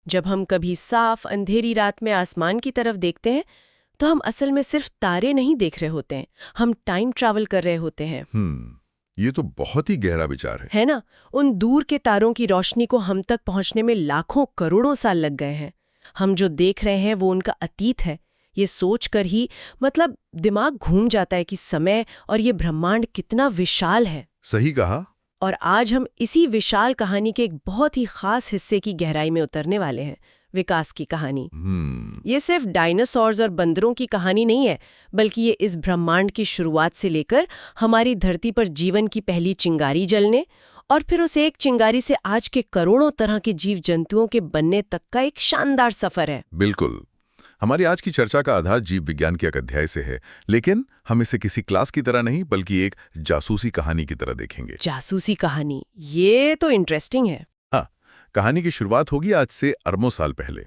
जब हम कभी साफ अंधेरी रात में आसमान की तरफ देखते हैं तो हम असल में सिर्फ तारे नहीं देख रहे होते हैं, हम टाइम ट्रैवल कर रहे होते हैं। ये तो बहुत ही गहरा विचार है ना? उन दूर के तारों की रोशनी को हम तक पहुंचने में लाखों करोड़ों साल लग गए हैं। हम जो देख रहे हैं वो उनका अतीत है। ये सोचकर ही मतलब दिमाग घूम जाता है कि समय और ये ब्रह्मांड कितना विशाल है। सही कहा। और आज हम इसी विशाल कहानी के एक बहुत ही खास हिस्से की गहराई में उतरने वाले हैं, विकास की कहानी। ये सिर्फ डायनासोर्स और बंदरों की कहानी नहीं है, बल्कि ये इस ब्रह्मांड की शुरुआत से लेकर हमारी धरती पर जीवन की पहली चिंगारी जलने और फिर उस एक चिंगारी से आज के करोड़ों तरह के जीव जंतुओं के बनने तक का एक शानदार सफर है। बिल्कुल। हमारी आज की चर्चा का आधार जीव विज्ञान के एक अध्याय से है, लेकिन हम इसे किसी क्लास की तरह नहीं बल्कि एक जासूसी कहानी की तरह देखेंगे। जासूसी कहानी, ये तो इंटरेस्टिंग है। हाँ, कहानी की शुरुआत होगी आज से अरबों साल पहले।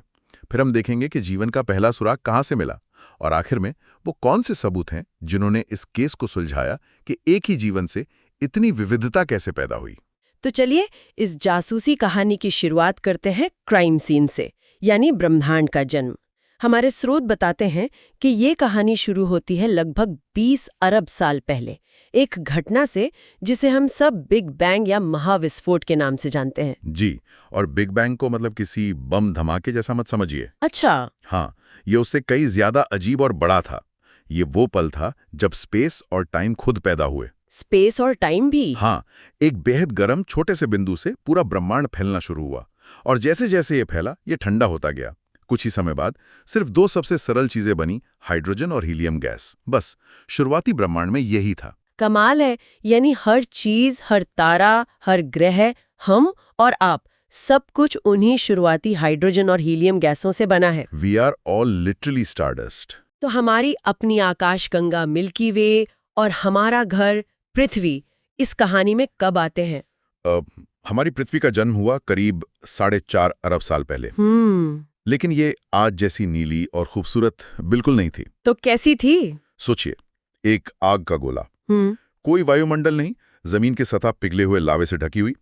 फिर हम देखेंगे कि जीवन का पहला सुराग कहाँ से मिला और आखिर में वो कौन से सबूत हैं जिन्होंने इस केस को सुलझाया कि एक ही जीवन से इतनी विविधता कैसे पैदा हुई। तो चलिए इस जासूसी कहानी की शुरुआत करते हैं क्राइम सीन से, यानी ब्रह्मांड का जन्म। हमारे स्रोत बताते हैं कि ये कहानी शुरू होती है लगभग 20 अरब साल पहले, एक घटना से जिसे हम सब बिग बैंग या महाविस्फोट के नाम से जानते हैं। जी, और बिग बैंग को मतलब किसी बम धमाके जैसा मत समझिए। अच्छा। हाँ, ये उससे कई ज्यादा अजीब और बड़ा था। ये वो पल था जब स्पेस और टाइम खुद पैदा हुए। स्पेस और टाइम भी? हाँ, एक बेहद गर्म छोटे से बिंदु से पूरा ब्रह्मांड फैलना शुरू हुआ और जैसे जैसे ये फैला ये ठंडा होता गया। कुछ ही समय बाद सिर्फ दो सबसे सरल चीजें बनी, हाइड्रोजन और हीलियम गैस। बस शुरुआती ब्रह्मांड में यही था। कमाल है, यानी हर चीज, हर तारा, हर ग्रह, हम और आप, सब कुछ उन्हीं शुरुआती हाइड्रोजन और हीलियम गैसों से बना है। We are all literally stardust. तो हमारी अपनी आकाशगंगा मिल्की वे और हमारा घर पृथ्वी इस कहानी में कब आते हैं? हमारी पृथ्वी का जन्म हुआ करीब 4.5 अरब साल पहले। लेकिन ये आज जैसी नीली और खूबसूरत बिल्कुल नहीं थी। तो कैसी थी? सोचिए, एक आग का गोला, कोई वायुमंडल नहीं, जमीन की सतह पिघले हुए लावे से ढकी हुई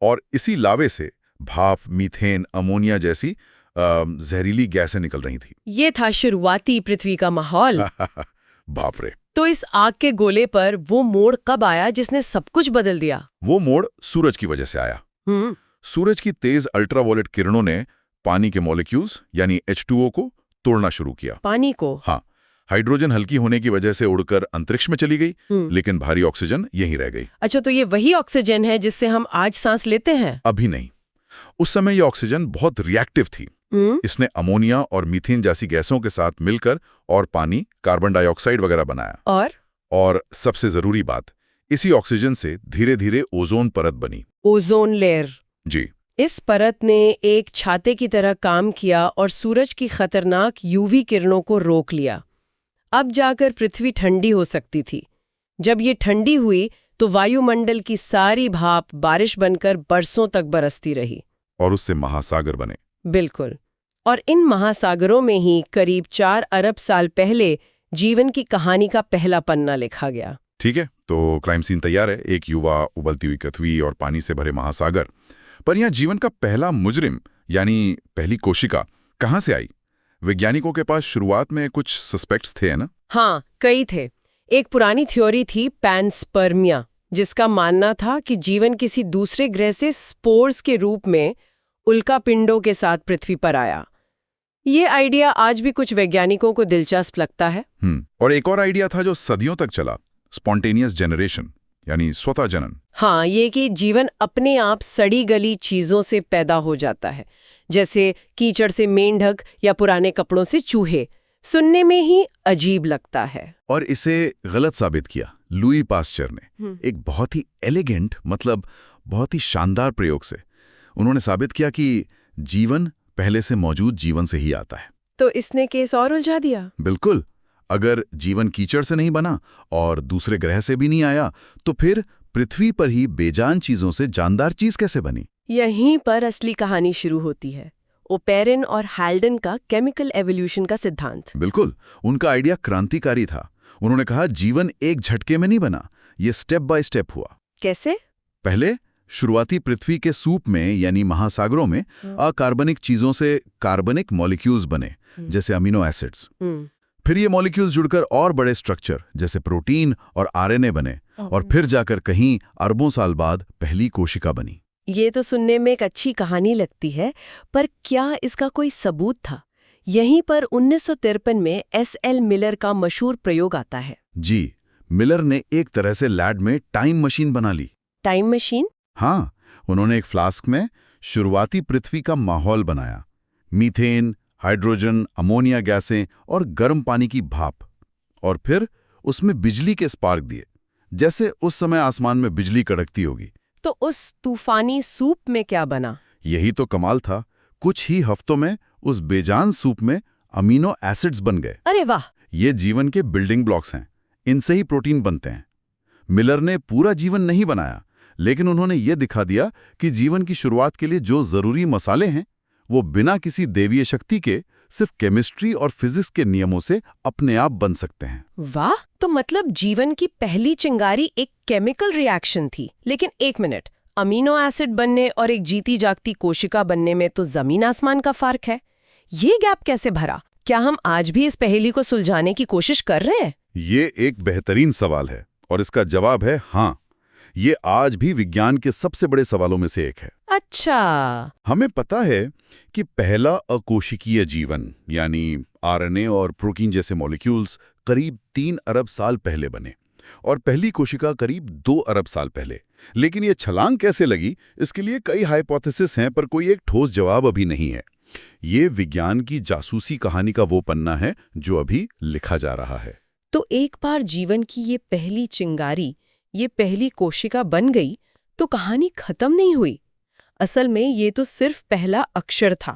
और इसी लावे से भाप, मीथेन, अमोनिया जैसी जहरीली गैसें निकल रही थी। ये था शुरुआती पृथ्वी का माहौल। बाप रे। तो इस आग के गोले पर वो मोड़ कब आया जिसने सब कुछ बदल दिया? वो मोड़ सूरज की वजह से आया। सूरज की तेज अल्ट्रावायलेट किरणों ने पानी के मॉलिक्यूल्स यानी H2O को तोड़ना शुरू किया। पानी को? हाँ, हाइड्रोजन हल्की होने की वजह से उड़कर अंतरिक्ष में चली गई, लेकिन भारी ऑक्सीजन यहीं रह गई। अच्छा, तो ये वही ऑक्सीजन है जिससे हम आज सांस लेते हैं? अभी नहीं। उस समय ये ऑक्सीजन बहुत रिएक्टिव थी। इसने अमोनिया और मीथेन जैसी गैसों के साथ मिलकर और पानी, कार्बन डाइऑक्साइड वगैरह बनाया। और सबसे जरूरी बात, इसी ऑक्सीजन से धीरे धीरे ओजोन परत बनी। Ozone layer? जी। इस परत ने एक छाते की तरह काम किया और सूरज की खतरनाक यूवी किरणों को रोक लिया। अब जाकर पृथ्वी ठंडी हो सकती थी। जब ये ठंडी हुई तो वायुमंडल की सारी भाप बारिश बनकर बरसों तक बरसती रही और उससे महासागर बने। बिल्कुल। और इन महासागरों में ही करीब 4 अरब साल पहले जीवन की कहानी का पहला पन्ना लिखा गया। ठीक है, तो क्राइम सीन तैयार है। एक युवा, उबलती हुई पृथ्वी और पानी से भरे महासागर। पर यहाँ जीवन का पहला मुजरिम यानी पहली कोशिका कहाँ से आई? वैज्ञानिकों के पास शुरुआत में कुछ सस्पेक्ट्स थे, है ना? हाँ, कई थे। एक पुरानी थ्योरी थी पैनस्पर्मिया, जिसका मानना था कि जीवन किसी दूसरे ग्रह से स्पोर्स के रूप में उल्का पिंडों के साथ पृथ्वी पर आया। ये आइडिया आज भी कुछ वैज्ञानिकों को दिलचस्प लगता है। और एक और आइडिया था जो सदियों तक चला, स्पॉन्टेनियस जनरेशन यानी स्वतः जनन। हाँ, ये कि जीवन अपने आप सड़ी गली चीजों से पैदा हो जाता है, जैसे कीचड़ से मेंढक या पुराने कपड़ों से चूहे। सुनने में ही अजीब लगता है। और इसे गलत साबित किया लुई पास्चर ने, एक बहुत ही एलिगेंट, मतलब बहुत ही शानदार प्रयोग से। उन्होंने साबित किया कि जीवन पहले से मौजूद जीवन से ही आता है। तो इसने केस और उलझा दिया। बिल्कुल। अगर जीवन कीचड़ से नहीं बना और दूसरे ग्रह से भी नहीं आया, तो फिर पृथ्वी पर ही बेजान चीजों से जानदार चीज कैसे बनी? यहीं पर असली कहानी शुरू होती है। ओपेरन और हैल्डन का केमिकल एवोल्यूशन का सिद्धांत। बिल्कुल, उनका आइडिया क्रांतिकारी था। उन्होंने कहा जीवन एक झटके में नहीं बना, ये स्टेप बाय स्टेप हुआ। कैसे? पहले शुरुआती पृथ्वी के सूप में यानी महासागरों में अकार्बनिक चीजों से कार्बनिक मॉलिक्यूल्स बने, जैसे अमीनो एसिड्स। फिर ये मॉलिक्यूल्स जुड़कर और बड़े स्ट्रक्चर जैसे प्रोटीन और आरएनए बने, और फिर जाकर कहीं अरबों साल बाद पहली कोशिका बनी। ये तो सुनने में एक अच्छी कहानी लगती है, पर क्या इसका कोई सबूत था? यहीं पर 1953 में एस.एल. मिलर का मशहूर प्रयोग आता है। जी, मिलर ने एक तरह से लैब में टाइम मशीन बना ली। Time machine? हाँ, उन्होंने एक फ्लास्क में शुरुआती पृथ्वी का माहौल बनाया। मीथेन, हाइड्रोजन, अमोनिया गैसें और गर्म पानी की भाप, और फिर उसमें बिजली के स्पार्क दिए, जैसे उस समय आसमान में बिजली कड़कती होगी। तो उस तूफानी सूप में क्या बना? यही तो कमाल था। कुछ ही हफ्तों में उस बेजान सूप में अमीनो एसिड्स बन गए। अरे वाह! ये जीवन के बिल्डिंग ब्लॉक्स हैं, इनसे ही प्रोटीन बनते हैं। मिलर ने पूरा जीवन नहीं बनाया, लेकिन उन्होंने ये दिखा दिया कि जीवन की शुरुआत के लिए जो जरूरी मसाले हैं, वो बिना किसी देवीय शक्ति के सिर्फ केमिस्ट्री और फिजिक्स के नियमों से अपने आप बन सकते हैं। वाह! तो मतलब जीवन की पहली चिंगारी एक केमिकल रिएक्शन थी। लेकिन एक मिनट, अमीनो एसिड बनने और एक जीती जागती कोशिका बनने में तो जमीन आसमान का फर्क है। ये गैप कैसे भरा? क्या हम आज भी इस पहेली को सुलझाने की कोशिश कर रहे हैं? ये एक बेहतरीन सवाल है, और इसका जवाब है हाँ। ये आज भी विज्ञान के सबसे बड़े सवालों में से एक है। अच्छा। हमें पता है कि पहला अकोशिकीय जीवन यानी आरएनए और प्रोटीन जैसे मॉलिक्यूल्स करीब 3 अरब साल पहले बने, और पहली कोशिका करीब 2 अरब साल पहले। लेकिन ये छलांग कैसे लगी, इसके लिए कई हाइपोथेसिस हैं, पर कोई एक ठोस जवाब अभी नहीं है। ये विज्ञान की जासूसी कहानी का वो पन्ना है जो अभी लिखा जा रहा है। तो एक बार जीवन की ये पहली चिंगारी, ये पहली कोशिका बन गई, तो कहानी खत्म नहीं हुई। असल में ये तो सिर्फ पहला अक्षर था।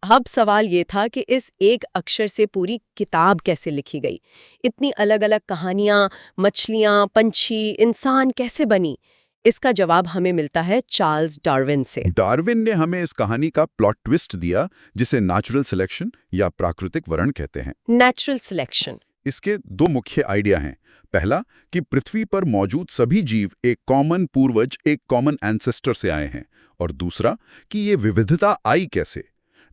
अब सवाल ये था कि इस एक अक्षर से पूरी किताब कैसे लिखी गई। इतनी अलग अलग कहानियां, मछलियां, पंछी, इंसान कैसे बनी? इसका जवाब हमें मिलता है चार्ल्स डार्विन से। डार्विन ने हमें इस कहानी का प्लॉट ट्विस्ट दिया, जिसे नेचुरल सिलेक्शन या प्राकृतिक वरण कहते हैं। Natural selection. इसके 2 मुख्य आइडिया हैं। पहला कि पृथ्वी पर मौजूद सभी जीव एक कॉमन पूर्वज, एक कॉमन एंसेस्टर से आए हैं, और दूसरा कि ये विविधता आई कैसे।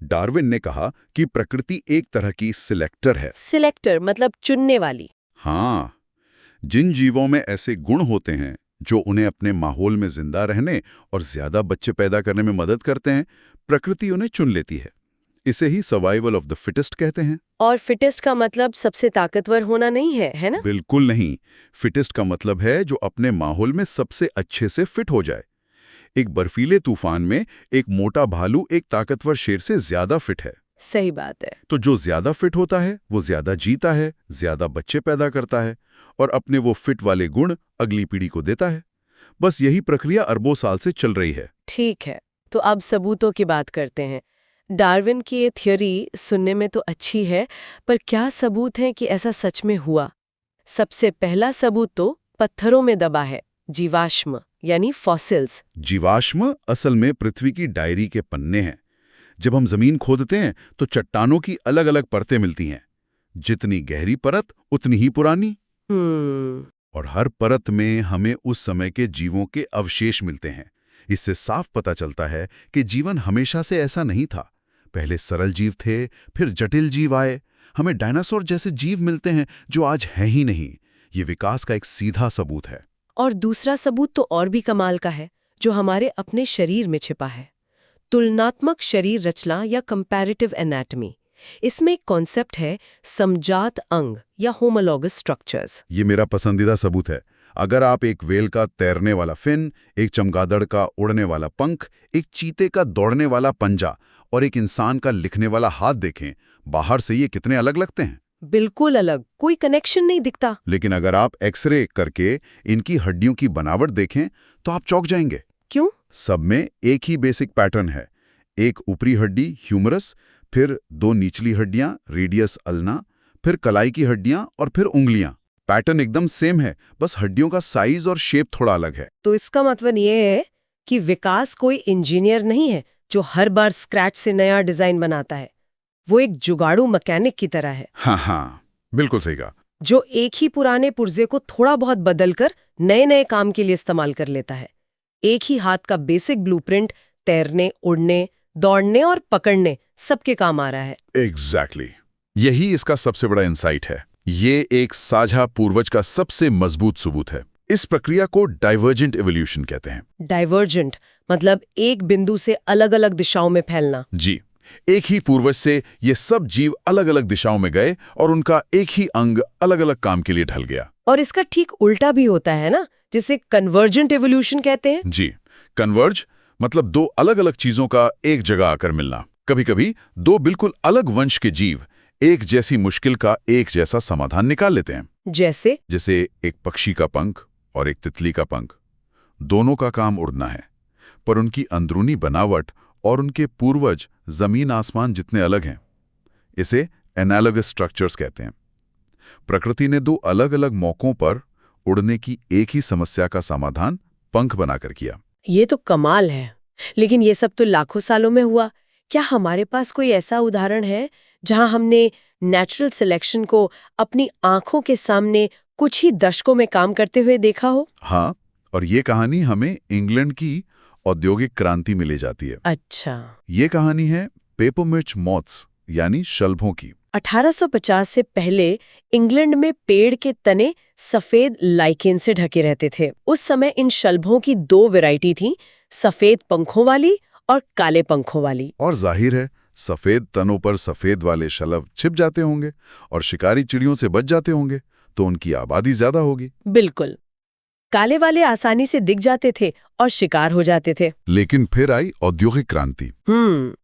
डार्विन ने कहा कि प्रकृति एक तरह की सिलेक्टर है। सिलेक्टर मतलब चुनने वाली। हाँ, जिन जीवों में ऐसे गुण होते हैं जो उन्हें अपने माहौल में जिंदा रहने और ज्यादा बच्चे पैदा करने में मदद करते हैं, प्रकृति उन्हें चुन लेती है। इसे ही सर्वाइवल ऑफ द फिटेस्ट कहते हैं। और फिटेस्ट का मतलब सबसे ताकतवर होना नहीं है, है ना? बिल्कुल नहीं। फिटेस्ट का मतलब है जो अपने माहौल में सबसे अच्छे से फिट हो जाए। एक बर्फीले तूफान में एक मोटा भालू एक ताकतवर शेर से ज्यादा फिट है। सही बात है। तो जो ज्यादा फिट होता है वो ज्यादा जीता है, ज्यादा बच्चे पैदा करता है, और अपने वो फिट वाले गुण अगली पीढ़ी को देता है। बस यही प्रक्रिया अरबों साल से चल रही है। ठीक है, तो अब सबूतों की बात करते हैं। डार्विन की ये थ्योरी सुनने में तो अच्छी है, पर क्या सबूत है कि ऐसा सच में हुआ? सबसे पहला सबूत तो पत्थरों में दबा है, जीवाश्म यानी फॉसिल्स। जीवाश्म असल में पृथ्वी की डायरी के पन्ने हैं। जब हम जमीन खोदते हैं तो चट्टानों की अलग अलग परतें मिलती हैं। जितनी गहरी परत उतनी ही पुरानी। और हर परत में हमें उस समय के जीवों के अवशेष मिलते हैं। इससे साफ पता चलता है कि जीवन हमेशा से ऐसा नहीं था। पहले सरल जीव थे, फिर जटिल जीव आए। हमें डायनासोर जैसे जीव मिलते हैं जो आज हैं ही नहीं। ये विकास का एक सीधा सबूत है। और दूसरा सबूत तो और भी कमाल का है, जो हमारे अपने शरीर में छिपा है। तुलनात्मक शरीर रचना या कंपैरेटिव एनाटॉमी। इसमें एक कॉन्सेप्ट है समजात अंग या होमोलॉगस स्ट्रक्चर्स। ये मेरा पसंदीदा सबूत है। अगर आप एक व्हेल का तैरने वाला फिन, एक चमगादड़ का उड़ने वाला पंख, एक चीते का दौड़ने वाला पंजा और एक इंसान का लिखने वाला हाथ देखें, बाहर से ये कितने अलग लगते हैं। बिल्कुल अलग, कोई कनेक्शन नहीं दिखता। लेकिन अगर आप एक्सरे करके इनकी हड्डियों की बनावट देखें तो आप चौंक जाएंगे। क्यों? सब में एक ही बेसिक पैटर्न है। एक ऊपरी हड्डी ह्यूमरस, फिर 2 निचली हड्डियां रेडियस अल्ना, फिर कलाई की हड्डियां और फिर उंगलियां। पैटर्न एकदम सेम है, बस हड्डियों का साइज और शेप थोड़ा अलग है। तो इसका मतलब ये है कि विकास कोई इंजीनियर नहीं है जो हर बार स्क्रैच से नया डिजाइन बनाता है। वो एक जुगाड़ू मैकेनिक की तरह है। हाँ, बिल्कुल सही कहा। जो एक ही पुराने पुर्जे को थोड़ा बहुत बदलकर नए नए काम के लिए इस्तेमाल कर लेता है। एक ही हाथ का बेसिक ब्लूप्रिंट तैरने, उड़ने, दौड़ने और पकड़ने सबके काम आ रहा है। एग्जैक्टली। यही इसका सबसे बड़ा इंसाइट है। ये एक साझा पूर्वज का सबसे मजबूत सबूत है। इस प्रक्रिया को डाइवर्जेंट इवोल्यूशन कहते हैं। डाइवर्जेंट मतलब एक बिंदु से अलग अलग दिशाओं में फैलना। जी, एक ही पूर्वज से ये सब जीव अलग अलग दिशाओं में गए और उनका एक ही अंग अलग अलग काम के लिए ढल गया। और इसका ठीक उल्टा भी होता है ना, जिसे कन्वर्जेंट इवोल्यूशन कहते हैं। जी, कन्वर्ज मतलब दो अलग अलग चीजों का एक जगह आकर मिलना। कभी कभी दो बिल्कुल अलग वंश के जीव एक जैसी मुश्किल का एक जैसा समाधान निकाल लेते हैं। जैसे एक पक्षी का पंख और एक तितली का पंख, दोनों का काम उड़ना है, पर उनकी अंदरूनी बनावट और उनके पूर्वज जमीन आसमान जितने अलग हैं। इसे एनालॉगस स्ट्रक्चर्स कहते हैं। प्रकृति ने दो अलग अलग मौकों पर उड़ने की एक ही समस्या का समाधान पंख बनाकर किया। ये तो कमाल है। लेकिन ये सब तो लाखों सालों में हुआ। क्या हमारे पास कोई ऐसा उदाहरण है जहां हमने नेचुरल सिलेक्शन को अपनी आंखों के सामने कुछ ही दशकों में काम करते हुए देखा हो? हाँ, और ये कहानी हमें इंग्लैंड की औद्योगिक क्रांति में ले जाती है। अच्छा। ये कहानी है पेपरमिर्च मॉथ्स यानी शलभों की। 1850 से पहले इंग्लैंड में पेड़ के तने सफेद लाइकेन से ढके रहते थे। उस समय इन शलभों की दो वैरायटी थी, सफेद पंखों वाली और काले पंखों वाली। और जाहिर है सफेद तनों पर सफेद वाले शलभ छिप जाते होंगे और शिकारी चिड़ियों से बच जाते होंगे, तो उनकी आबादी ज्यादा होगी। बिल्कुल। काले वाले आसानी से दिख जाते थे और शिकार हो जाते थे। लेकिन फिर आई औद्योगिक क्रांति।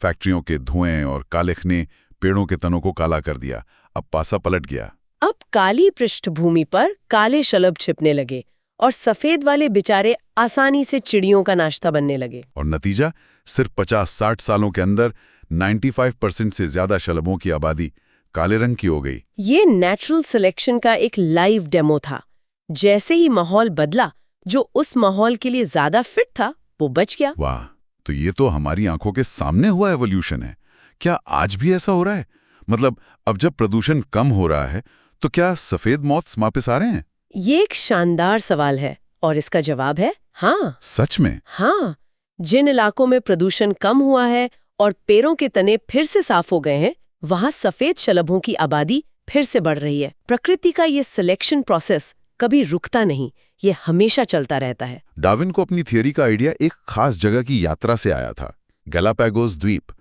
फैक्ट्रियों के धुएं और कालिख ने पेड़ों के तनों को काला कर दिया। अब पासा पलट गया। अब काली पृष्ठभूमि पर काले शलभ छिपने लगे और सफेद वाले बेचारे आसानी से चिड़ियों का नाश्ता बनने लगे। और नतीजा, सिर्फ 50-60 सालों के अंदर 95% से ज्यादा शलभों की आबादी काले रंग की हो गई। ये नेचुरल सिलेक्शन का एक लाइव डेमो था। जैसे ही माहौल बदला, जो उस माहौल के लिए ज्यादा फिट था वो बच गया। वाह, तो ये तो हमारी आंखों के सामने हुआ एवोल्यूशन है। क्या आज भी ऐसा हो रहा है? मतलब अब जब प्रदूषण कम हो रहा है तो क्या सफेद मॉथ्स वापस आ रहे हैं? ये एक शानदार सवाल है और इसका जवाब है हाँ। सच में? हाँ। जिन इलाकों में प्रदूषण कम हुआ है और पेड़ों के तने फिर से साफ हो गए हैं, वहां सफेद शलभों की आबादी फिर से बढ़ रही है। प्रकृति का ये सिलेक्शन प्रोसेस कभी रुकता नहीं, ये हमेशा चलता रहता है। डार्विन को अपनी थियोरी का आइडिया एक खास जगह की यात्रा से आया था, गैलापागोस द्वीप।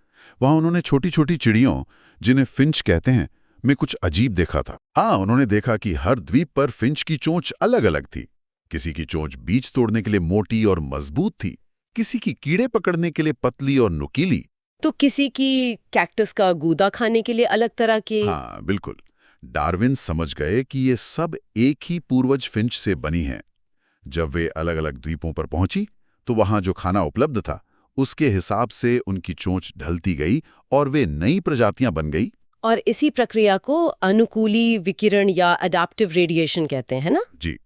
वहां उन्होंने छोटी छोटी चिड़ियों, जिन्हें फिंच कहते हैं, में कुछ अजीब देखा था। हाँ, उन्होंने देखा कि हर द्वीप पर फिंच की चोंच अलग अलग थी। किसी की चोंच बीज तोड़ने के लिए मोटी और मजबूत थी, किसी की कीड़े पकड़ने के लिए पतली और नुकीली, तो किसी की कैक्टस का गूदा खाने के लिए अलग तरह के। हाँ बिल्कुल। डार्विन समझ गए कि ये सब एक ही पूर्वज फिंच से बनी हैं। जब वे अलग अलग द्वीपों पर पहुंची तो वहां जो खाना उपलब्ध था उसके हिसाब से उनकी चोंच ढलती गई और वे नई प्रजातियां बन गई। और इसी प्रक्रिया को अनुकूली विकिरण या अडैप्टिव रेडिएशन कहते हैं ना? जी,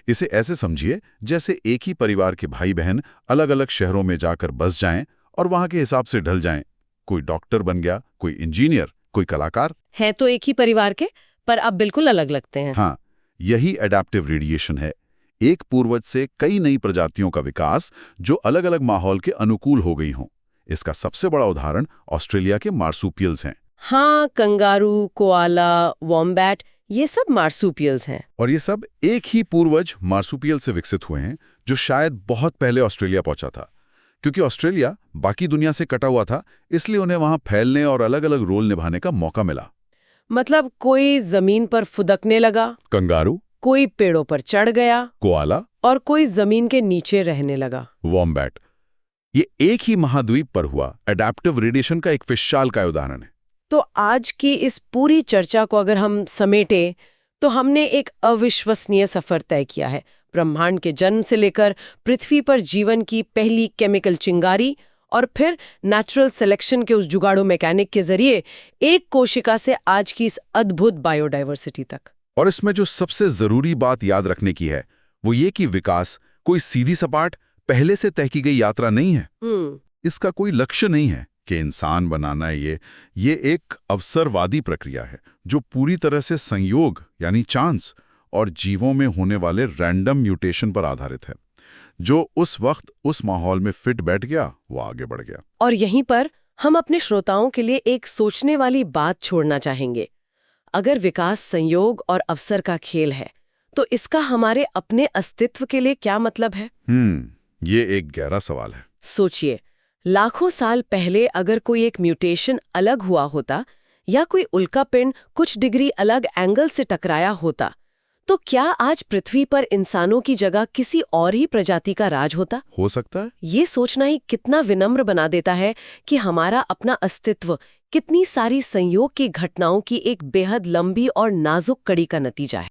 इसे ऐसे समझिए जैसे एक ही परिवार के भाई बहन अलग अलग शहरों में जाकर बस जाएं और वहां के हिसाब से ढल जाएं। कोई डॉक्टर बन गया, कोई इंजीनियर, कोई कलाकार। हैं तो एक ही परिवार के, पर अब बिल्कुल अलग लगते हैं। हाँ, यही अडैप्टिव रेडिएशन है। एक पूर्वज से कई नई प्रजातियों का विकास जो अलग अलग माहौल के अनुकूल हो गई हों। इसका सबसे बड़ा उदाहरण ऑस्ट्रेलिया के मार्सुपियल्स हैं। हाँ, कंगारू, कोआला, वॉम्बैट, ये सब मार्सुपियल्स हैं। और ये सब एक ही पूर्वज मार्सुपियल से विकसित हुए हैं, जो शायद बहुत पहले ऑस्ट्रेलिया पहुंचा था। क्योंकि ऑस्ट्रेलिया बाकी दुनिया से कटा हुआ था, इसलिए उन्हें वहां फैलने और अलग अलग रोल निभाने का मौका मिला। मतलब कोई जमीन पर फुदकने लगा, कंगारू, कोई पेड़ों पर चढ़ गया, कोआला, और कोई जमीन के नीचे रहने लगा, वॉम्बैट। ये एक ही महाद्वीप पर हुआ अडैप्टिव रेडिएशन का एक विशालकाय उदाहरण है। तो आज की इस पूरी चर्चा को अगर हम समेटें तो हमने एक अविश्वसनीय सफर तय किया है। ब्रह्मांड के जन्म से लेकर पृथ्वी पर जीवन की पहली केमिकल चिंगारी और फिर नेचुरल सिलेक्शन के उस जुगाड़ू मैकेनिक के जरिए एक कोशिका से आज की इस अद्भुत बायोडायवर्सिटी तक। और इसमें जो सबसे जरूरी बात याद रखने की है वो ये कि विकास कोई सीधी सपाट पहले से तय की गई यात्रा नहीं है। इसका कोई लक्ष्य नहीं है कि इंसान बनाना। ये एक अवसरवादी प्रक्रिया है जो पूरी तरह से संयोग यानी चांस और जीवों में होने वाले रैंडम म्यूटेशन पर आधारित है। जो उस वक्त उस माहौल में फिट बैठ गया वो आगे बढ़ गया। और यहीं पर हम अपने श्रोताओं के लिए एक सोचने वाली बात छोड़ना चाहेंगे। अगर विकास संयोग और अवसर का खेल है तो इसका हमारे अपने अस्तित्व के लिए क्या मतलब है? ये एक गहरा सवाल है। सोचिए, लाखों साल पहले अगर कोई एक म्यूटेशन अलग हुआ होता या कोई उल्कापिंड कुछ डिग्री अलग एंगल से टकराया होता, तो क्या आज पृथ्वी पर इंसानों की जगह किसी और ही प्रजाति का राज होता? हो सकता है। ये सोचना ही कितना विनम्र बना देता है कि हमारा अपना अस्तित्व कितनी सारी संयोग की घटनाओं की एक बेहद लंबी और नाजुक कड़ी का नतीजा है।